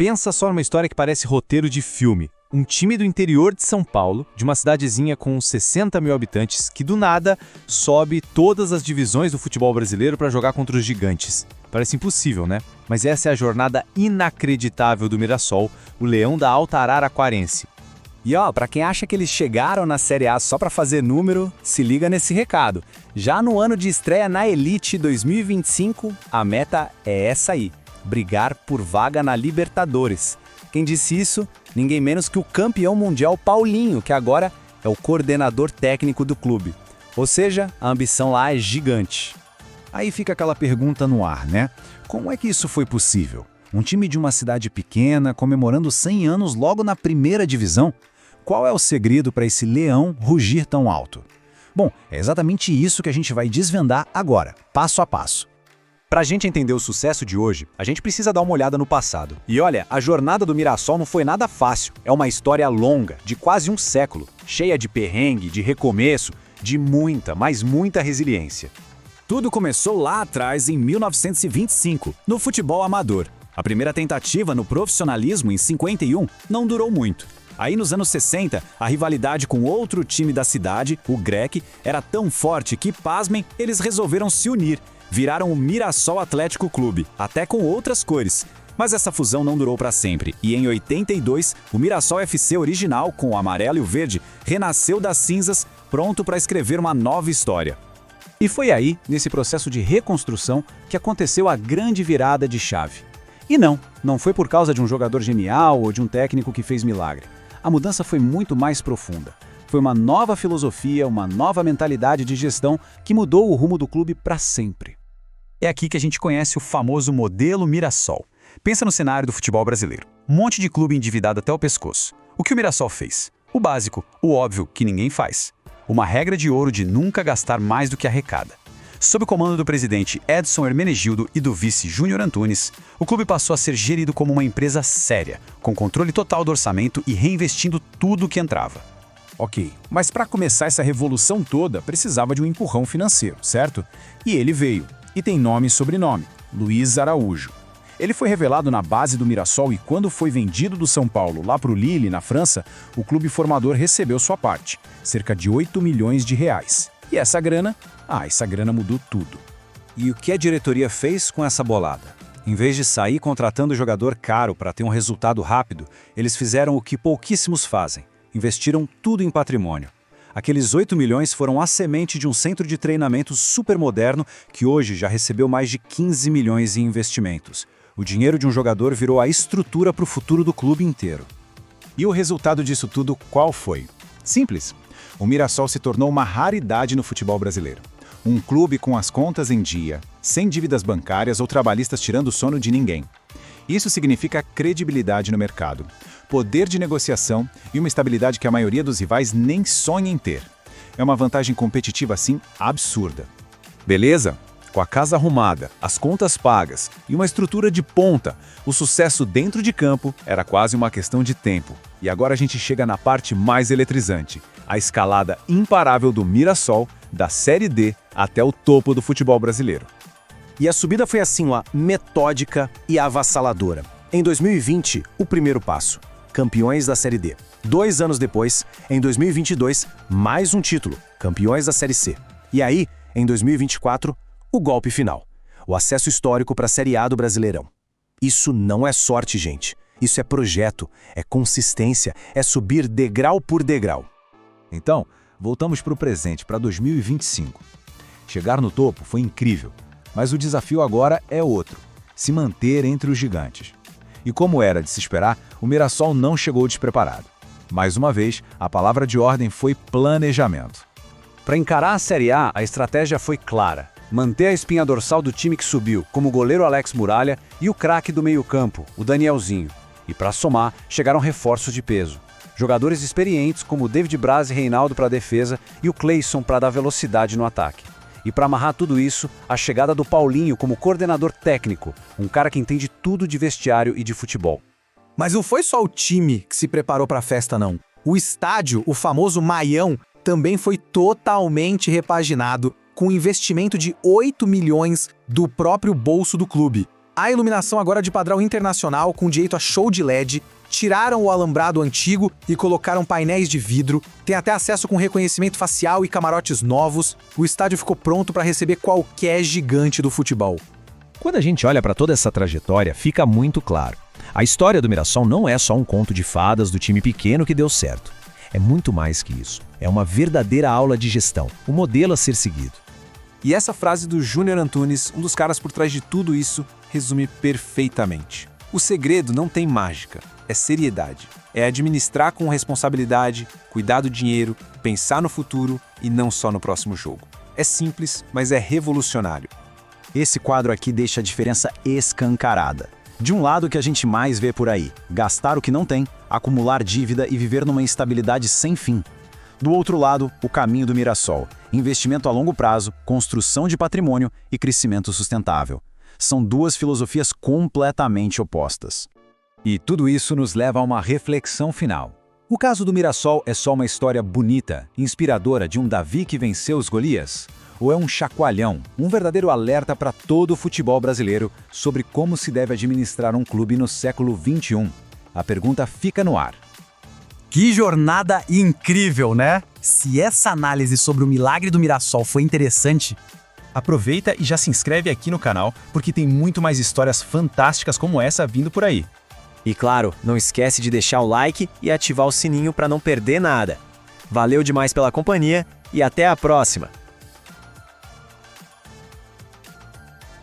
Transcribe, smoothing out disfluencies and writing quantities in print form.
Pensa só numa história que parece roteiro de filme. Um time do interior de São Paulo, de uma cidadezinha com 60 mil habitantes, que do nada sobe todas as divisões do futebol brasileiro para jogar contra os gigantes. Parece impossível, né? Mas essa é a jornada inacreditável do Mirassol, o leão da Alta Araraquarense. E ó, pra quem acha que eles chegaram na Série A só pra fazer número, se liga nesse recado. Já no ano de estreia na Elite 2025, a meta é essa aí: brigar por vaga na Libertadores. Quem disse isso? Ninguém menos que o campeão mundial Paulinho, que agora é o coordenador técnico do clube. Ou seja, a ambição lá é gigante. Aí fica aquela pergunta no ar, né? Como é que isso foi possível? Um time de uma cidade pequena comemorando 100 anos logo na primeira divisão? Qual é o segredo para esse leão rugir tão alto? Bom, é exatamente isso que a gente vai desvendar agora, passo a passo. Pra gente entender o sucesso de hoje, a gente precisa dar uma olhada no passado. E olha, a jornada do Mirassol não foi nada fácil. É uma história longa, de quase um século, cheia de perrengue, de recomeço, de muita, mas muita resiliência. Tudo começou lá atrás, em 1925, no futebol amador. A primeira tentativa no profissionalismo, em 51, não durou muito. Aí nos anos 60, a rivalidade com outro time da cidade, o Grec, era tão forte que, pasmem, eles resolveram se unir. Viraram o Mirassol Atlético Clube, até com outras cores. Mas essa fusão não durou para sempre, e em 82, o Mirassol FC original, com o amarelo e o verde, renasceu das cinzas, pronto para escrever uma nova história. E foi aí, nesse processo de reconstrução, que aconteceu a grande virada de chave. E não foi por causa de um jogador genial ou de um técnico que fez milagre. A mudança foi muito mais profunda. Foi uma nova filosofia, uma nova mentalidade de gestão que mudou o rumo do clube para sempre. É aqui que a gente conhece o famoso modelo Mirassol. Pensa no cenário do futebol brasileiro. Um monte de clube endividado até o pescoço. O que o Mirassol fez? O básico, o óbvio, que ninguém faz. Uma regra de ouro de nunca gastar mais do que arrecada. Sob o comando do presidente Edson Hermenegildo e do vice Júnior Antunes, o clube passou a ser gerido como uma empresa séria, com controle total do orçamento e reinvestindo tudo o que entrava. Ok, mas para começar essa revolução toda, precisava de um empurrão financeiro, certo? E ele veio. E tem nome e sobrenome: Luiz Araújo. Ele foi revelado na base do Mirassol e quando foi vendido do São Paulo lá para o Lille, na França, o clube formador recebeu sua parte, cerca de 8 milhões de reais. E essa grana mudou tudo. E o que a diretoria fez com essa bolada? Em vez de sair contratando jogador caro para ter um resultado rápido, eles fizeram o que pouquíssimos fazem: investiram tudo em patrimônio. Aqueles 8 milhões foram a semente de um centro de treinamento super moderno que hoje já recebeu mais de 15 milhões em investimentos. O dinheiro de um jogador virou a estrutura para o futuro do clube inteiro. E o resultado disso tudo qual foi? Simples. O Mirassol se tornou uma raridade no futebol brasileiro. Um clube com as contas em dia, sem dívidas bancárias ou trabalhistas tirando o sono de ninguém. Isso significa credibilidade no mercado, poder de negociação e uma estabilidade que a maioria dos rivais nem sonha em ter. É uma vantagem competitiva, assim, absurda. Beleza? Com a casa arrumada, as contas pagas e uma estrutura de ponta, o sucesso dentro de campo era quase uma questão de tempo. E agora a gente chega na parte mais eletrizante: a escalada imparável do Mirassol, da Série D até o topo do futebol brasileiro. E a subida foi assim, ó, metódica e avassaladora. Em 2020, o primeiro passo: campeões da Série D. 2 anos depois, em 2022, mais um título: campeões da Série C. E aí, em 2024, o golpe final: o acesso histórico para a Série A do Brasileirão. Isso não é sorte, gente. Isso é projeto, é consistência, é subir degrau por degrau. Então, voltamos para o presente, para 2025. Chegar no topo foi incrível, mas o desafio agora é outro: se manter entre os gigantes. E como era de se esperar, o Mirassol não chegou despreparado. Mais uma vez, a palavra de ordem foi planejamento. Para encarar a Série A, a estratégia foi clara: manter a espinha dorsal do time que subiu, como o goleiro Alex Muralha e o craque do meio-campo, o Danielzinho. E para somar, chegaram reforços de peso. Jogadores experientes como o David Braz e Reinaldo para a defesa e o Cleison para dar velocidade no ataque. E para amarrar tudo isso, a chegada do Paulinho como coordenador técnico, um cara que entende tudo de vestiário e de futebol. Mas não foi só o time que se preparou para a festa, não. O estádio, o famoso Maião, também foi totalmente repaginado, com um investimento de 8 milhões do próprio bolso do clube. A iluminação agora é de padrão internacional, com direito a show de LED, tiraram o alambrado antigo e colocaram painéis de vidro, tem até acesso com reconhecimento facial e camarotes novos. O estádio ficou pronto para receber qualquer gigante do futebol. Quando a gente olha para toda essa trajetória, fica muito claro. A história do Mirassol não é só um conto de fadas do time pequeno que deu certo. É muito mais que isso. É uma verdadeira aula de gestão, o modelo a ser seguido. E essa frase do Júnior Antunes, um dos caras por trás de tudo isso, resume perfeitamente. O segredo não tem mágica, é seriedade. É administrar com responsabilidade, cuidar do dinheiro, pensar no futuro e não só no próximo jogo. É simples, mas é revolucionário. Esse quadro aqui deixa a diferença escancarada. De um lado, o que a gente mais vê por aí: gastar o que não tem, acumular dívida e viver numa instabilidade sem fim. Do outro lado, o caminho do Mirassol: investimento a longo prazo, construção de patrimônio e crescimento sustentável. São duas filosofias completamente opostas. E tudo isso nos leva a uma reflexão final. O caso do Mirassol é só uma história bonita, inspiradora de um Davi que venceu os Golias? Ou é um chacoalhão, um verdadeiro alerta para todo o futebol brasileiro sobre como se deve administrar um clube no século XXI? A pergunta fica no ar. Que jornada incrível, né? Se essa análise sobre o milagre do Mirassol foi interessante, Aproveita e já se inscreve aqui no canal, porque tem muito mais histórias fantásticas como essa vindo por aí. E claro, não esquece de deixar o like e ativar o sininho para não perder nada. Valeu demais pela companhia e até a próxima!